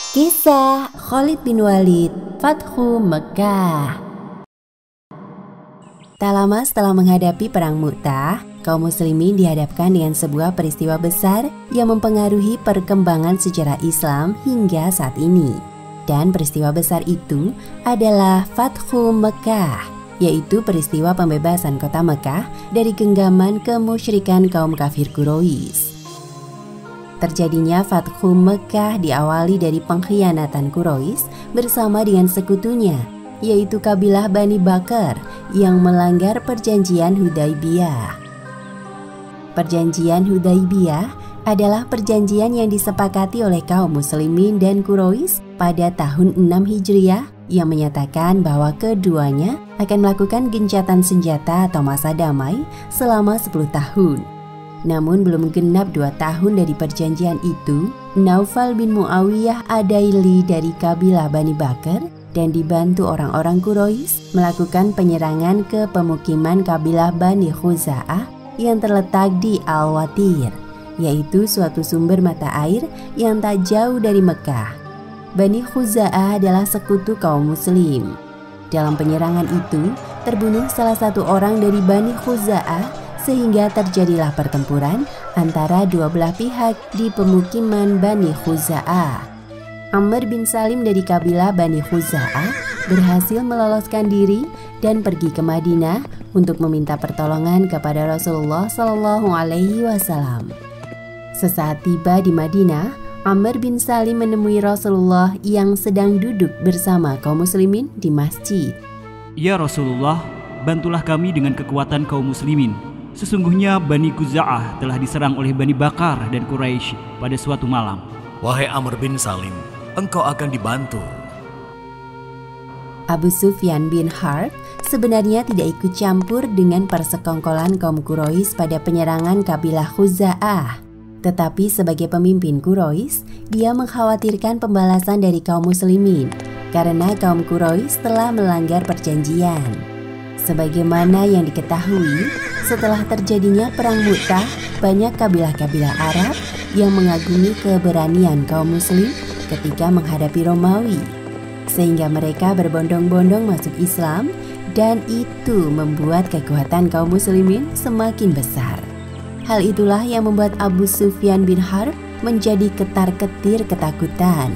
Kisah Khalid bin Walid, Fathu Mekkah. Tak lama setelah menghadapi Perang Mu'tah, kaum muslimin dihadapkan dengan sebuah peristiwa besar yang mempengaruhi perkembangan sejarah Islam hingga saat ini. Dan peristiwa besar itu adalah Fathu Mekkah, yaitu peristiwa pembebasan kota Mekkah dari genggaman kemusyrikan kaum kafir Quraisy. Terjadinya Fathu Mekkah diawali dari pengkhianatan Quraisy bersama dengan sekutunya, yaitu kabilah Bani Bakr yang melanggar perjanjian Hudaybiyah. Perjanjian Hudaybiyah adalah perjanjian yang disepakati oleh kaum muslimin dan Quraisy pada tahun 6 Hijriah yang menyatakan bahwa keduanya akan melakukan gencatan senjata atau masa damai selama 10 tahun. Namun belum genap 2 tahun dari perjanjian itu, Naufal bin Muawiyah Adaili dari kabilah Bani Bakr dan dibantu orang-orang Quraisy melakukan penyerangan ke pemukiman kabilah Bani Khuza'ah yang terletak di Al-Watir, yaitu suatu sumber mata air yang tak jauh dari Mekkah. Bani Khuza'ah adalah sekutu kaum muslim. Dalam penyerangan itu, terbunuh salah satu orang dari Bani Khuza'ah sehingga terjadilah pertempuran antara dua belah pihak di pemukiman Bani Khuza'ah. Amr bin Salim dari kabilah Bani Khuza'ah berhasil meloloskan diri dan pergi ke Madinah untuk meminta pertolongan kepada Rasulullah SAW. Sesaat tiba di Madinah, Amr bin Salim menemui Rasulullah yang sedang duduk bersama kaum muslimin di masjid. Ya Rasulullah, bantulah kami dengan kekuatan kaum muslimin. Sesungguhnya Bani Khuza'ah telah diserang oleh Bani Bakar dan Quraisy pada suatu malam. Wahai Amr bin Salim, engkau akan dibantu. Abu Sufyan bin Harb sebenarnya tidak ikut campur dengan persekongkolan kaum Quraisy pada penyerangan kabilah Khuza'ah. Tetapi sebagai pemimpin Quraisy, dia mengkhawatirkan pembalasan dari kaum muslimin karena kaum Quraisy telah melanggar perjanjian. Sebagaimana yang diketahui, setelah terjadinya Perang Mu'tah, banyak kabilah-kabilah Arab yang mengagumi keberanian kaum muslim ketika menghadapi Romawi, sehingga mereka berbondong-bondong masuk Islam, dan itu membuat kekuatan kaum muslimin semakin besar. Hal itulah yang membuat Abu Sufyan bin Harb menjadi ketar-ketir ketakutan.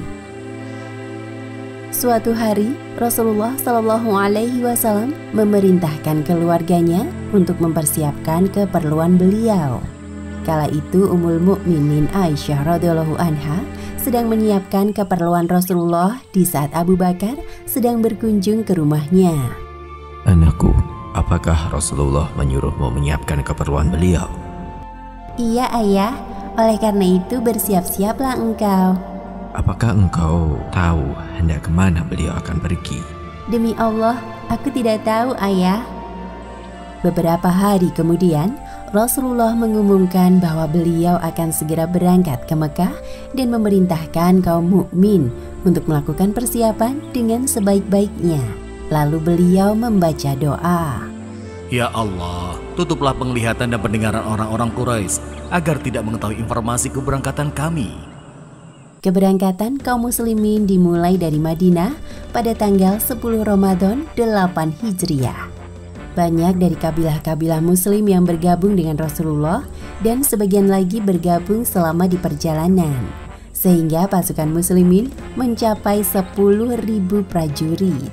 Suatu hari, Rasulullah SAW memerintahkan keluarganya untuk mempersiapkan keperluan beliau. Kala itu Ummul Mukminin Aisyah radhiyallahu anha sedang menyiapkan keperluan Rasulullah di saat Abu Bakar sedang berkunjung ke rumahnya. Anakku, apakah Rasulullah menyuruhmu menyiapkan keperluan beliau? Iya ayah, oleh karena itu bersiap-siaplah engkau. Apakah engkau tahu hendak kemana beliau akan pergi? Demi Allah, aku tidak tahu ayah. Beberapa hari kemudian, Rasulullah mengumumkan bahwa beliau akan segera berangkat ke Mekkah dan memerintahkan kaum mukmin untuk melakukan persiapan dengan sebaik-baiknya. Lalu beliau membaca doa. Ya Allah, tutuplah penglihatan dan pendengaran orang-orang Quraisy agar tidak mengetahui informasi keberangkatan kami. Keberangkatan kaum muslimin dimulai dari Madinah pada tanggal 10 Ramadan 8 Hijriah. Banyak dari kabilah-kabilah muslim yang bergabung dengan Rasulullah dan sebagian lagi bergabung selama di perjalanan, sehingga pasukan muslimin mencapai 10.000 prajurit.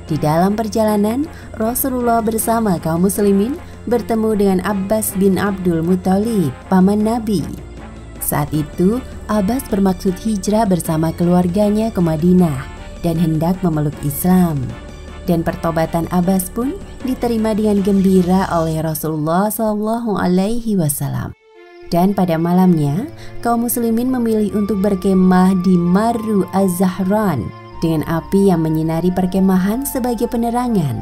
Di dalam perjalanan, Rasulullah bersama kaum muslimin bertemu dengan Abbas bin Abdul Muthalib, paman Nabi. Saat itu, Abbas bermaksud hijrah bersama keluarganya ke Madinah dan hendak memeluk Islam. Dan pertobatan Abbas pun diterima dengan gembira oleh Rasulullah SAW. Dan pada malamnya, kaum muslimin memilih untuk berkemah di Marru Az-Zahran dengan api yang menyinari perkemahan sebagai penerangan.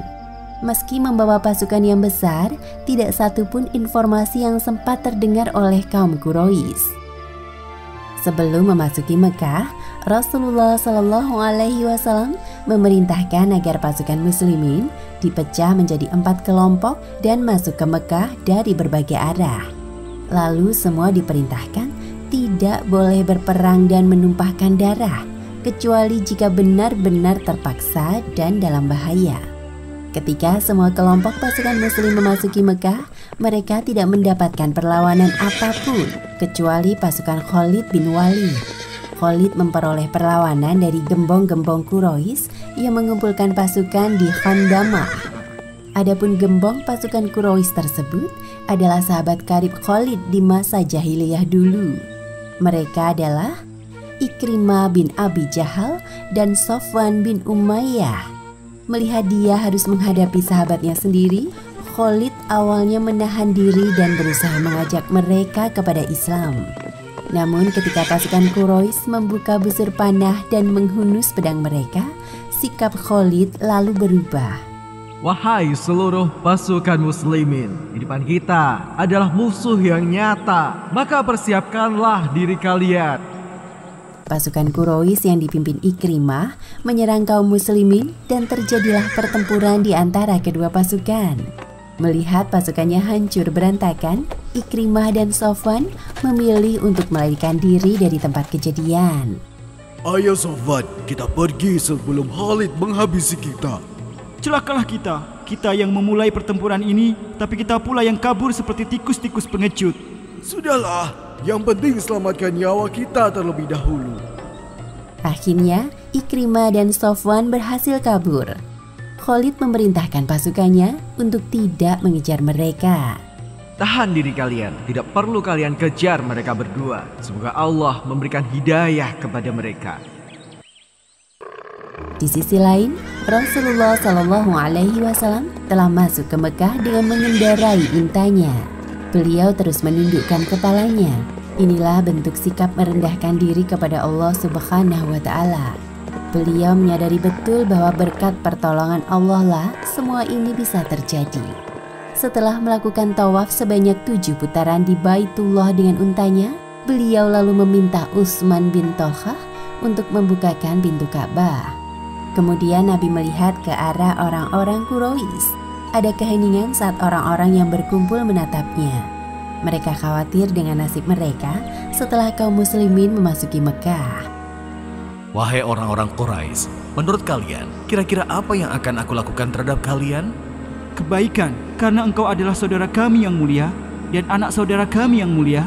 Meski membawa pasukan yang besar, tidak satupun informasi yang sempat terdengar oleh kaum Quraisy. Sebelum memasuki Mekkah, Rasulullah SAW memerintahkan agar pasukan muslimin dipecah menjadi 4 kelompok dan masuk ke Mekkah dari berbagai arah. Lalu semua diperintahkan tidak boleh berperang dan menumpahkan darah, kecuali jika benar-benar terpaksa dan dalam bahaya. Ketika semua kelompok pasukan muslim memasuki Mekah, mereka tidak mendapatkan perlawanan apapun, kecuali pasukan Khalid bin Walid. Khalid memperoleh perlawanan dari gembong-gembong Quraisy yang mengumpulkan pasukan di Khandamah. Adapun gembong pasukan Quraisy tersebut adalah sahabat karib Khalid di masa jahiliyah dulu. Mereka adalah Ikrimah bin Abi Jahal dan Safwan bin Umayyah. Melihat dia harus menghadapi sahabatnya sendiri, Khalid awalnya menahan diri dan berusaha mengajak mereka kepada Islam. Namun ketika pasukan Quraisy membuka busur panah dan menghunus pedang mereka, sikap Khalid lalu berubah. Wahai seluruh pasukan muslimin, di depan kita adalah musuh yang nyata, maka persiapkanlah diri kalian. Pasukan Quraisy yang dipimpin Ikrimah menyerang kaum muslimin dan terjadilah pertempuran di antara kedua pasukan. Melihat pasukannya hancur berantakan, Ikrimah dan Safwan memilih untuk melarikan diri dari tempat kejadian. Ayo Safwan, kita pergi sebelum Khalid menghabisi kita. Celakalah kita yang memulai pertempuran ini, tapi kita pula yang kabur seperti tikus-tikus pengecut. Sudahlah, yang penting selamatkan nyawa kita terlebih dahulu. Akhirnya, Ikrimah dan Safwan berhasil kabur. Khalid memerintahkan pasukannya untuk tidak mengejar mereka. Tahan diri kalian, tidak perlu kalian kejar mereka berdua. Semoga Allah memberikan hidayah kepada mereka. Di sisi lain, Rasulullah SAW telah masuk ke Mekah dengan mengendarai untanya. Beliau terus menundukkan kepalanya. Inilah bentuk sikap merendahkan diri kepada Allah Subhanahu wa Ta'ala. Beliau menyadari betul bahwa berkat pertolongan Allah lah semua ini bisa terjadi. Setelah melakukan tawaf sebanyak 7 putaran di Baitullah dengan untanya, beliau lalu meminta Utsman bin Talhah untuk membukakan pintu Ka'bah. Kemudian Nabi melihat ke arah orang-orang Quraisy. Ada keheningan saat orang-orang yang berkumpul menatapnya. Mereka khawatir dengan nasib mereka setelah kaum muslimin memasuki Mekah. Wahai orang-orang Quraisy, menurut kalian, kira-kira apa yang akan aku lakukan terhadap kalian? Kebaikan, karena engkau adalah saudara kami yang mulia dan anak saudara kami yang mulia.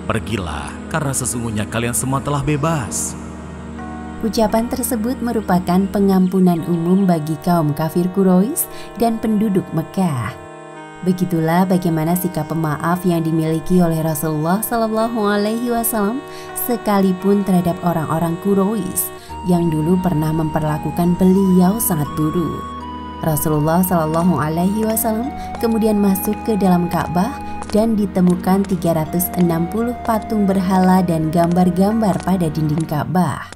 Pergilah, karena sesungguhnya kalian semua telah bebas. Ucapan tersebut merupakan pengampunan umum bagi kaum kafir Quraisy dan penduduk Mekah. Begitulah bagaimana sikap pemaaf yang dimiliki oleh Rasulullah SAW sekalipun terhadap orang-orang Quraisy yang dulu pernah memperlakukan beliau sangat buruk. Rasulullah SAW kemudian masuk ke dalam Ka'bah dan ditemukan 360 patung berhala dan gambar-gambar pada dinding Ka'bah.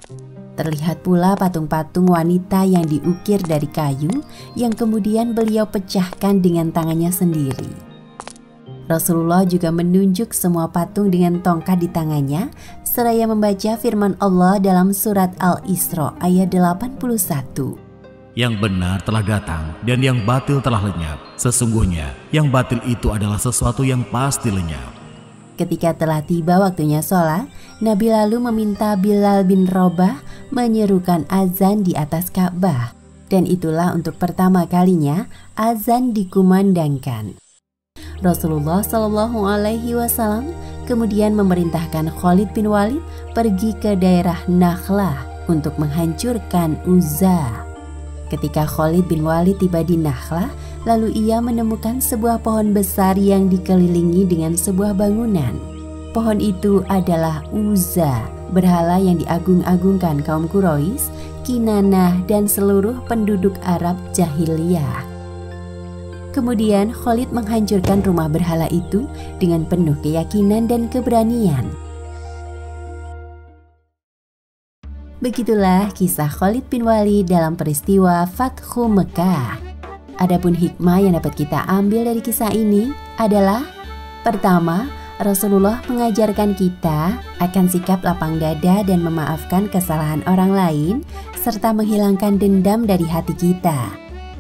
Terlihat pula patung-patung wanita yang diukir dari kayu yang kemudian beliau pecahkan dengan tangannya sendiri. Rasulullah juga menunjuk semua patung dengan tongkat di tangannya seraya membaca firman Allah dalam surat Al-Isra ayat 81. Yang benar telah datang dan yang batil telah lenyap. Sesungguhnya yang batil itu adalah sesuatu yang pasti lenyap. Ketika telah tiba waktunya sholat, Nabi lalu meminta Bilal bin Rabah menyerukan azan di atas Ka'bah. Dan itulah untuk pertama kalinya azan dikumandangkan. Rasulullah SAW kemudian memerintahkan Khalid bin Walid pergi ke daerah Nakhlah untuk menghancurkan Uzza. Ketika Khalid bin Walid tiba di Nakhlah, lalu ia menemukan sebuah pohon besar yang dikelilingi dengan sebuah bangunan. Pohon itu adalah Uzza, berhala yang diagung-agungkan kaum Quraisy, Kinanah, dan seluruh penduduk Arab jahiliyah. Kemudian Khalid menghancurkan rumah berhala itu dengan penuh keyakinan dan keberanian. Begitulah kisah Khalid bin Walid dalam peristiwa Fathu Mekah. Adapun hikmah yang dapat kita ambil dari kisah ini adalah: pertama, Rasulullah mengajarkan kita akan sikap lapang dada dan memaafkan kesalahan orang lain serta menghilangkan dendam dari hati kita.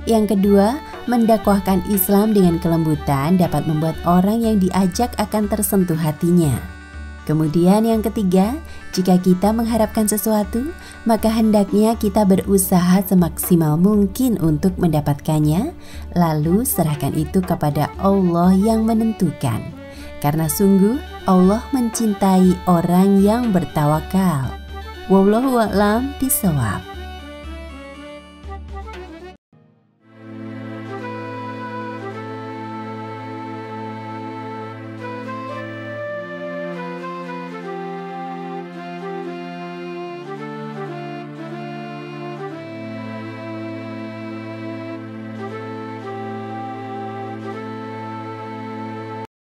Yang kedua, mendakwahkan Islam dengan kelembutan dapat membuat orang yang diajak akan tersentuh hatinya. Kemudian yang ketiga, jika kita mengharapkan sesuatu, maka hendaknya kita berusaha semaksimal mungkin untuk mendapatkannya, lalu serahkan itu kepada Allah yang menentukan. Karena sungguh Allah mencintai orang yang bertawakal. Wallahu a'lam bishawab.